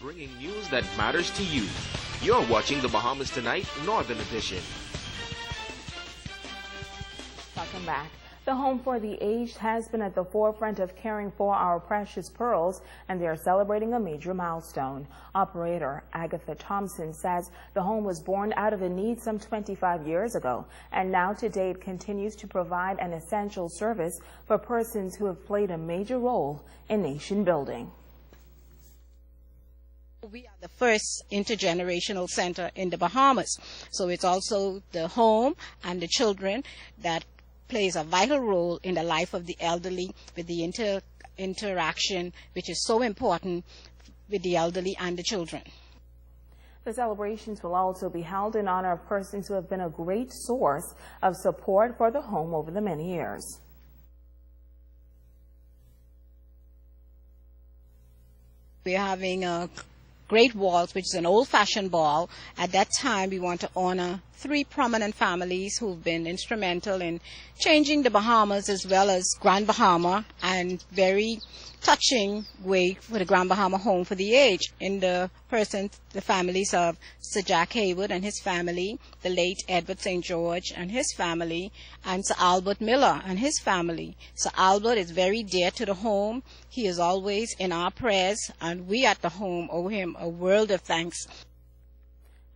bringing news that matters to you. You're watching the Bahamas Tonight Northern Edition. Welcome back. The Home for the Aged has been at the forefront of caring for our precious pearls, and they are celebrating a major milestone. Operator Agatha Thompson says the home was born out of a need some 25 years ago, and now to date continues to provide an essential service for persons who have played a major role in nation building. We are the first intergenerational center in the Bahamas, so it's also the home and the children that plays a vital role in the life of the elderly, with the interaction which is so important with the elderly and the children. The celebrations will also be held in honor of persons who have been a great source of support for the home over the many years. We're having a Great Waltz, which is an old-fashioned ball. At that time, we want to honor 3 prominent families who've been instrumental in changing the Bahamas as well as Grand Bahama, and very touching way for the Grand Bahama Home for the Aged in the families of Sir Jack Haywood and his family, the late Edward St. George and his family, and Sir Albert Miller and his family. Sir Albert is very dear to the home. He is always in our prayers, and we at the home owe him a world of thanks.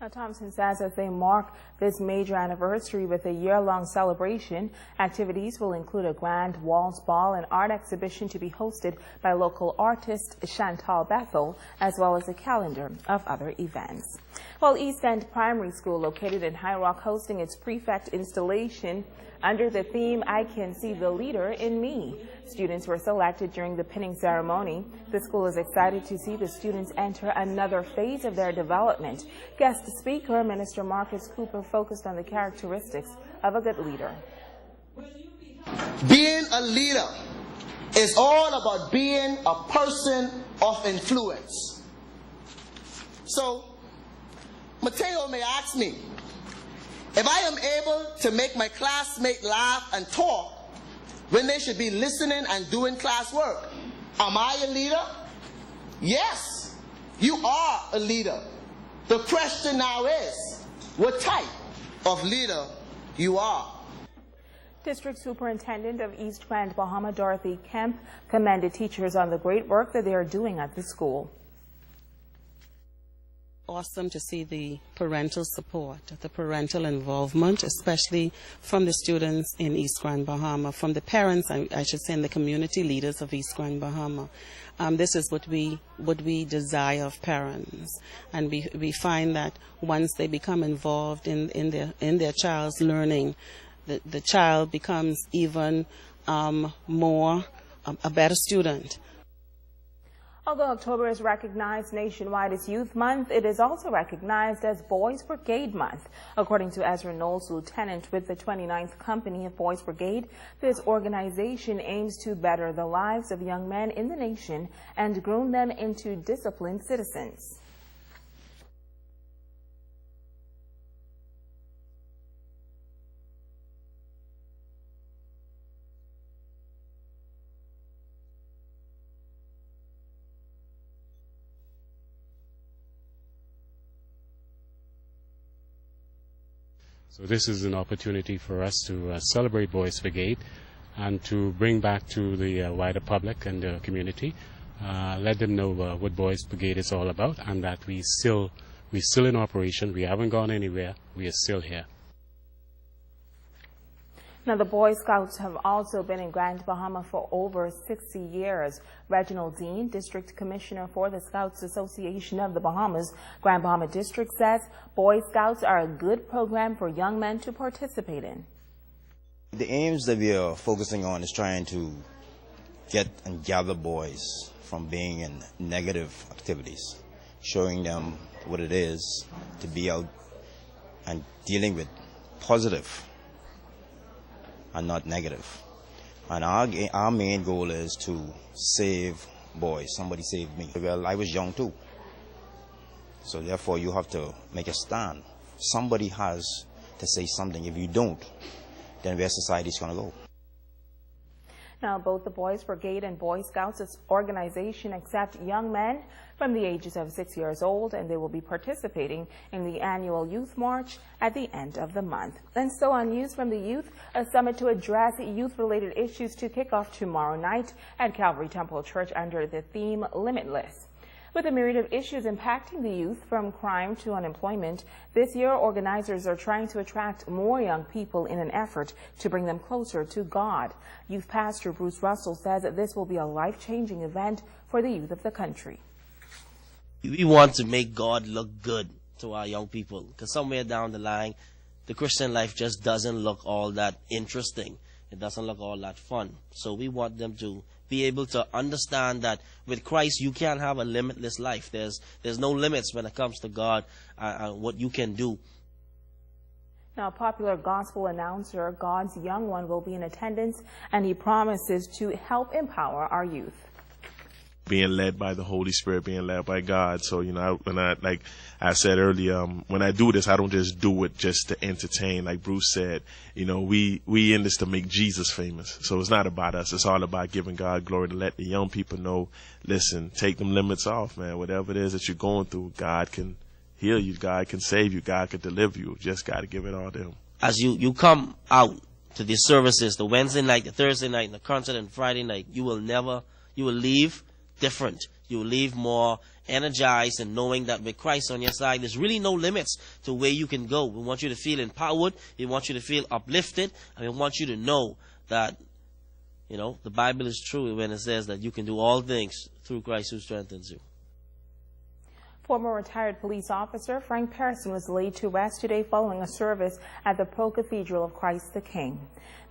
Now, Thompson says as they mark this major anniversary with a year-long celebration, activities will include a grand waltz ball and art exhibition to be hosted by local artist Chantal Bethel, as well as a calendar of other events. Well, East End Primary School, located in High Rock, hosting its prefect installation under the theme, I Can See the Leader in Me. Students were selected during the pinning ceremony. The school is excited to see the students enter another phase of their development. Guest speaker, Minister Marcus Cooper, focused on the characteristics of a good leader. Being a leader is all about being a person of influence. So, Mateo may ask me, if I am able to make my classmate laugh and talk when they should be listening and doing classwork, am I a leader? Yes, you are a leader. The question now is, what type of leader you are? District Superintendent of East Grand Bahama, Dorothy Kemp, commended teachers on the great work that they are doing at the school. Awesome to see the parental support, the parental involvement, especially from the students in East Grand Bahama, from the parents, I should say, and the community leaders of East Grand Bahama. This is what we desire of parents, and we find that once they become involved in their child's learning, the child becomes even more a better student. Although October is recognized nationwide as Youth Month, it is also recognized as Boys Brigade Month. According to Ezra Knowles, lieutenant with the 29th Company of Boys Brigade, this organization aims to better the lives of young men in the nation and groom them into disciplined citizens. So this is an opportunity for us to celebrate Boys Brigade and to bring back to the wider public and the community, let them know what Boys Brigade is all about, and that we're still in operation. We haven't gone anywhere. We are still here. Now, the Boy Scouts have also been in Grand Bahama for over 60 years. Reginald Dean, District Commissioner for the Scouts Association of the Bahamas, Grand Bahama District, says Boy Scouts are a good program for young men to participate in. The aims that we are focusing on is trying to get and gather boys from being in negative activities, showing them what it is to be out and dealing with positive and not negative. And our main goal is to save boys. Somebody saved me. Well, I was young too. So therefore you have to make a stand. Somebody has to say something. If you don't, then where society is going to go. Now, both the Boys Brigade and Boy Scouts organization accept young men from the ages of 6 years old, and they will be participating in the annual Youth March at the end of the month. And so on News from the Youth, a summit to address youth-related issues to kick off tomorrow night at Calvary Temple Church under the theme Limitless. With a myriad of issues impacting the youth, from crime to unemployment, this year organizers are trying to attract more young people in an effort to bring them closer to God. Youth Pastor Bruce Russell says that this will be a life-changing event for the youth of the country. We want to make God look good to our young people, because somewhere down the line, the Christian life just doesn't look all that interesting. It doesn't look all that fun. So we want them to be able to understand that with Christ you can have a limitless life. There's no limits when it comes to God and what you can do. Now, popular gospel announcer God's Young One will be in attendance, and he promises to help empower our youth. Being led by the Holy Spirit, being led by God. So, like I said earlier, when I do this, I don't just do it just to entertain. Like Bruce said, we in this to make Jesus famous. So it's not about us. It's all about giving God glory, to let the young people know, listen, take them limits off, man. Whatever it is that you're going through, God can heal you. God can save you. God can deliver you. Just got to give it all to Him. As you come out to these services, the Wednesday night, the Thursday night, and the concert and Friday night, you will leave different. You will leave more energized and knowing that with Christ on your side, there's really no limits to where you can go. We want you to feel empowered. We want you to feel uplifted. And we want you to know that, the Bible is true when it says that you can do all things through Christ who strengthens you. Former retired police officer Frank Pearson was laid to rest today following a service at the Pro Cathedral of Christ the King.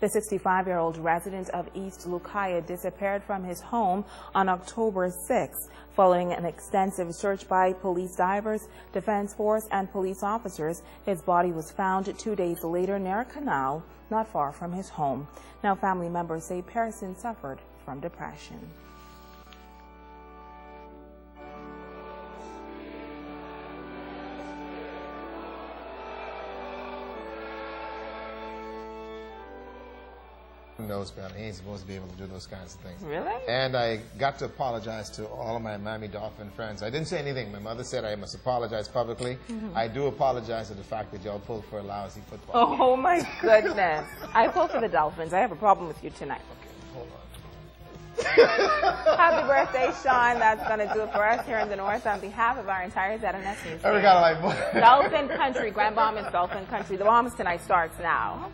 The 65-year-old resident of East Lucaya disappeared from his home on October 6th following an extensive search by police divers, defense force, and police officers. His body was found 2 days later near a canal not far from his home. Now, family members say Pearson suffered from depression. Knows better. He ain't supposed to be able to do those kinds of things. Really? And I got to apologize to all of my Miami Dolphin friends. I didn't say anything. My mother said I must apologize publicly. I do apologize for the fact that y'all pulled for a lousy football game. Oh my goodness. I pulled for the Dolphins. I have a problem with you tonight. Okay, hold on. Happy birthday, Sean. That's going to do it for us here in the North on behalf of our entire ZNS News. Every kind of like Dolphin Country, Grand Bahamas Dolphin Country. The Bahamas Tonight starts now.